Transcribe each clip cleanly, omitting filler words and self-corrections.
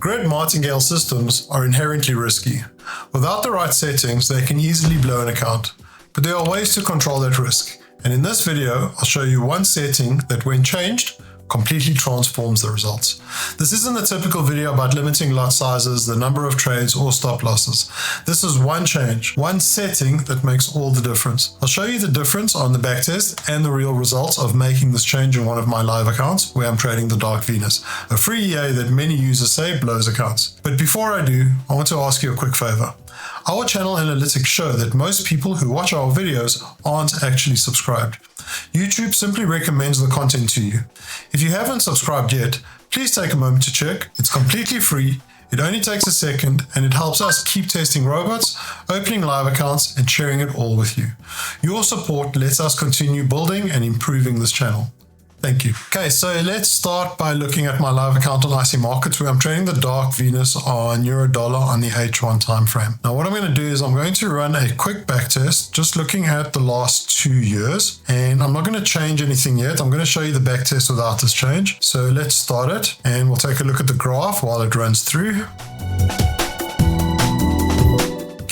Grid martingale systems are inherently risky. Without the right settings, they can easily blow an account. But there are ways to control that risk. And in this video, I'll show you one setting that when changed, completely transforms the results. This isn't a typical video about limiting lot sizes, the number of trades, or stop losses. This is one change, one setting that makes all the difference. I'll show you the difference on the backtest and the real results of making this change in one of my live accounts where I'm trading the Dark Venus, a free EA that many users say blows accounts. But before I do, I want to ask you a quick favor. Our channel analytics show that most people who watch our videos aren't actually subscribed. YouTube simply recommends the content to you. If you haven't subscribed yet, please take a moment to check. It's completely free, it only takes a second, and it helps us keep testing robots, opening live accounts, and sharing it all with you. Your support lets us continue building and improving this channel. Thank you. Okay, so let's start by looking at my live account on IC Markets where I'm trading the Dark Venus on Euro-Dollar on the H1 time frame. Now what I'm going to do is I'm going to run a quick backtest just looking at the last 2 years, and I'm not going to change anything yet. I'm going to show you the backtest without this change. So let's start it and we'll take a look at the graph while it runs through.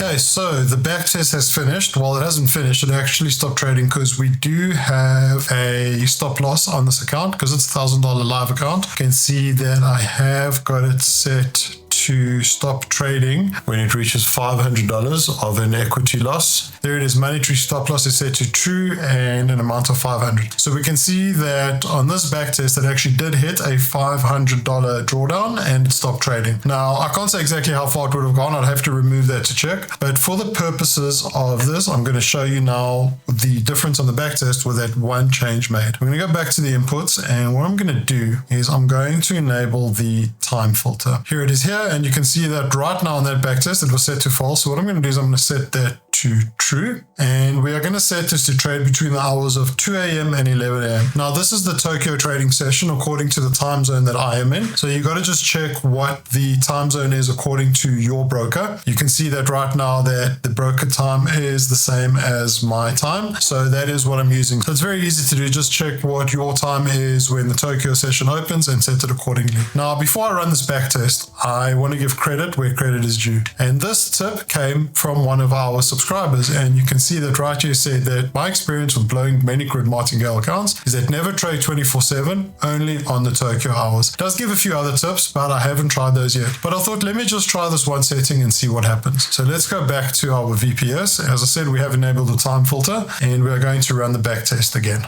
Okay, so the backtest has finished. Well, it hasn't finished. It actually stopped trading because we do have a stop loss on this account because it's a $1,000 live account. You can see that I have got it set to stop trading when it reaches $500 of an equity loss. There it is, monetary stop loss is set to true and an amount of 500. So we can see that on this backtest, it actually did hit a $500 drawdown and it stopped trading. Now, I can't say exactly how far it would have gone. I'd have to remove that to check. But for the purposes of this, I'm going to show you now the difference on the backtest with that one change made. I'm going to go back to the inputs, and what I'm going to do is I'm going to enable the time filter. Here it is here. And you can see that right now on that backtest, it was set to false. So what I'm going to do is I'm going to set that to true. And we are going to set this to trade between the hours of 2 a.m. and 11 a.m. Now, this is the Tokyo trading session according to the time zone that I am in. So you got to just check what the time zone is according to your broker. You can see that right now that the broker time is the same as my time. So that is what I'm using. So it's very easy to do. Just check what your time is when the Tokyo session opens and set it accordingly. Now, before I run this backtest, I want to give credit where credit is due. And this tip came from one of our subscribers. And you can see that right here said that my experience with blowing many grid martingale accounts is that never trade 24/7, only on the Tokyo hours. It does give a few other tips, but I haven't tried those yet. But I thought, let me just try this one setting and see what happens. So let's go back to our VPS. As I said, we have enabled the time filter and we are going to run the backtest again.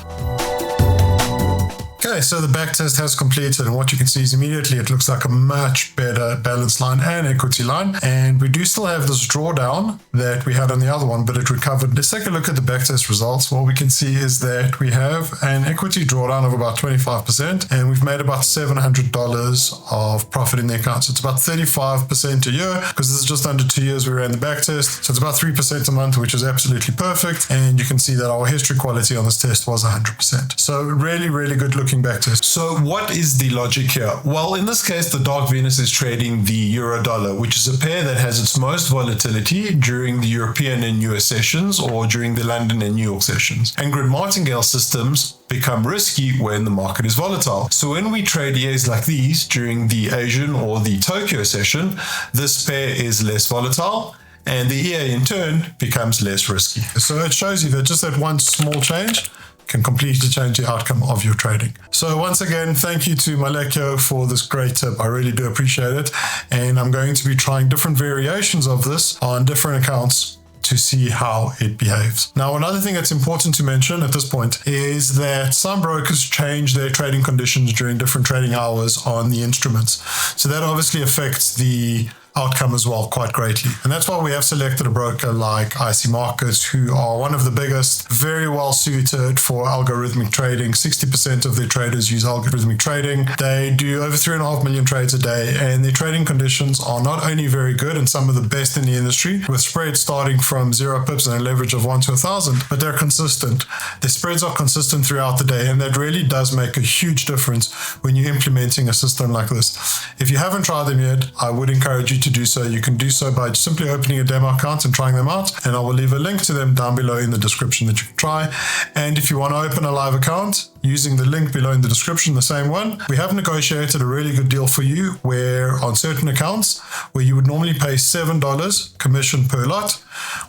Okay, so the backtest has completed, and what you can see is immediately it looks like a much better balance line and equity line. And we do still have this drawdown that we had on the other one, but it recovered. Let's take a look at the backtest results. What we can see is that we have an equity drawdown of about 25%, and we've made about $700 of profit in the account. So it's about 35% a year, because this is just under 2 years we ran the backtest. So it's about 3% a month, which is absolutely perfect. And you can see that our history quality on this test was 100%. So really, really good looking backtest. So what is the logic here? Well, in this case, the Dark Venus is trading the Euro-Dollar, which is a pair that has its most volatility during the European and US sessions or during the London and New York sessions. And grid martingale systems become risky when the market is volatile. So when we trade EAs like these during the Asian or the Tokyo session, this pair is less volatile, and the EA in turn becomes less risky. So it shows you that just that one small change can completely change the outcome of your trading. So once again, thank you to Malekio for this great tip. I really do appreciate it. And I'm going to be trying different variations of this on different accounts to see how it behaves. Now, another thing that's important to mention at this point is that some brokers change their trading conditions during different trading hours on the instruments. So that obviously affects the outcome as well quite greatly. And that's why we have selected a broker like IC Markets, who are one of the biggest, very well suited for algorithmic trading. 60% of their traders use algorithmic trading. They do over 3.5 million trades a day, and their trading conditions are not only very good and some of the best in the industry, with spreads starting from 0 pips and a leverage of 1 to 1,000, but they're consistent. The spreads are consistent throughout the day, and that really does make a huge difference when you're implementing a system like this. If you haven't tried them yet, I would encourage you you to do so, you can do so by simply opening a demo account and trying them out, and I will leave a link to them down below in the description that you can try. And if you want to open a live account, using the link below in the description, the same one, we have negotiated a really good deal for you where on certain accounts where you would normally pay $7 commission per lot,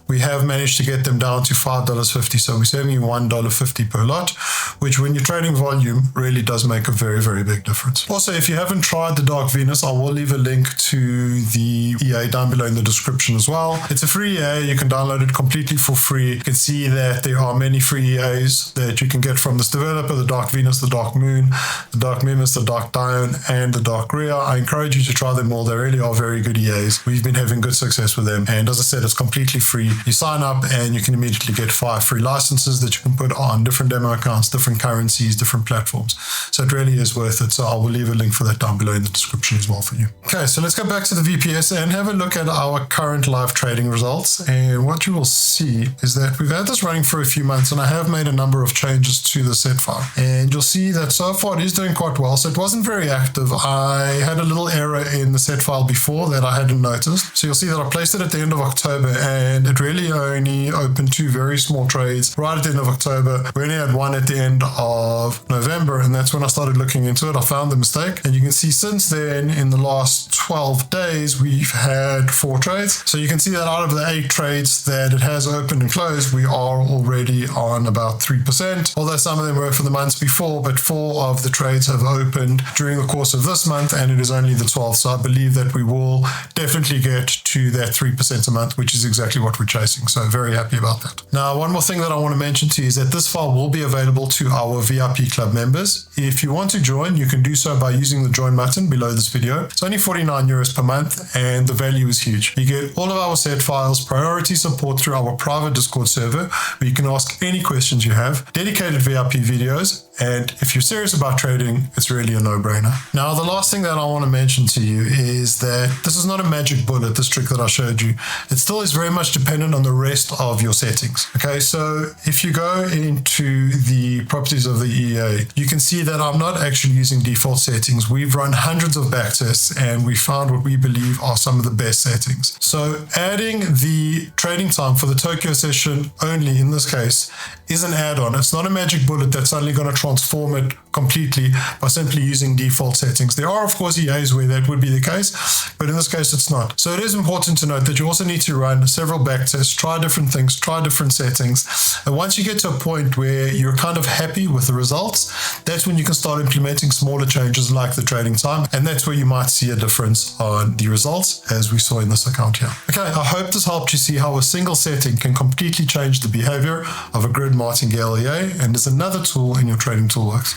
we have managed to get them down to $5.50. So we're saving you $1.50 per lot, which when you're trading volume really does make a very, very big difference. Also, if you haven't tried the Dark Venus, I will leave a link to the EA down below in the description as well. It's a free EA. You can download it completely for free. You can see that there are many free EAs that you can get from this developer, the Dark Venus, the Dark Moon, the Dark Mimus, the Dark Dione, and the Dark Rhea. I encourage you to try them all. They really are very good EAs. We've been having good success with them. And as I said, it's completely free. You sign up and you can immediately get 5 free licenses that you can put on different demo accounts, different currencies, different platforms. So it really is worth it. So I will leave a link for that down below in the description as well for you. Okay, so let's go back to the VPS and have a look at our current live trading results. And what you will see is that we've had this running for a few months, and I have made a number of changes to the set file. And you'll see that so far it is doing quite well. So it wasn't very active. I had a little error in the set file before that I hadn't noticed. So you'll see that I placed it at the end of October, and it really only opened 2 very small trades right at the end of October. We only had one at the end of November, and that's when I started looking into it. I found the mistake, and you can see since then in the last 12 days we've had 4 trades. So you can see that out of the 8 trades that it has opened and closed, we are already on about 3%, although some of them were for the months before, but 4 of the trades have opened during the course of this month, and it is only the 12th. So I believe that we will definitely get to that 3% a month, which is exactly what we're chasing. So very happy about that. Now, one more thing that I want to mention to you is that this file will be available to our VIP club members. If you want to join, you can do so by using the join button below this video. It's only 49 euros per month, and the value is huge. You get all of our set files, priority support through our private Discord server, where you can ask any questions you have, dedicated VIP videos, and if you're serious about trading, it's really a no-brainer. Now, the last thing that I want to mention to you is that this is not a magic bullet, this trick that I showed you. It still is very much dependent on the rest of your settings. Okay, so if you go into the properties of the EA, you can see that I'm not actually using default settings. We've run hundreds of backtests, and we found what we believe are some of the best settings. So adding the trading time for the Tokyo session only in this case is an add-on. It's not a magic bullet that's suddenly going to transform it completely by simply using default settings. There are, of course, EAs where that would be the case, but in this case, it's not. So it is important to note that you also need to run several backtests, try different things, try different settings. And once you get to a point where you're kind of happy with the results, that's when you can start implementing smaller changes like the trading time. And that's where you might see a difference on the results, as we saw in this account here. Okay, I hope this helped you see how a single setting can completely change the behavior of a grid martingale EA, and is another tool in your trading toolbox.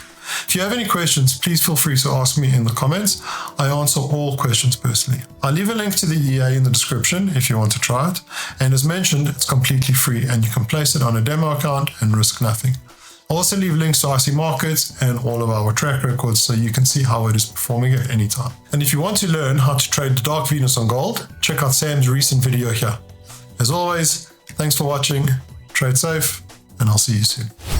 If you have any questions, please feel free to ask me in the comments. I answer all questions personally. I'll leave a link to the EA in the description if you want to try it. And as mentioned, it's completely free, and you can place it on a demo account and risk nothing. I'll also leave links to IC markets and all of our track records so you can see how it is performing at any time. And if you want to learn how to trade the Dark Venus on gold, check out Sam's recent video here. As always, thanks for watching, trade safe, and I'll see you soon.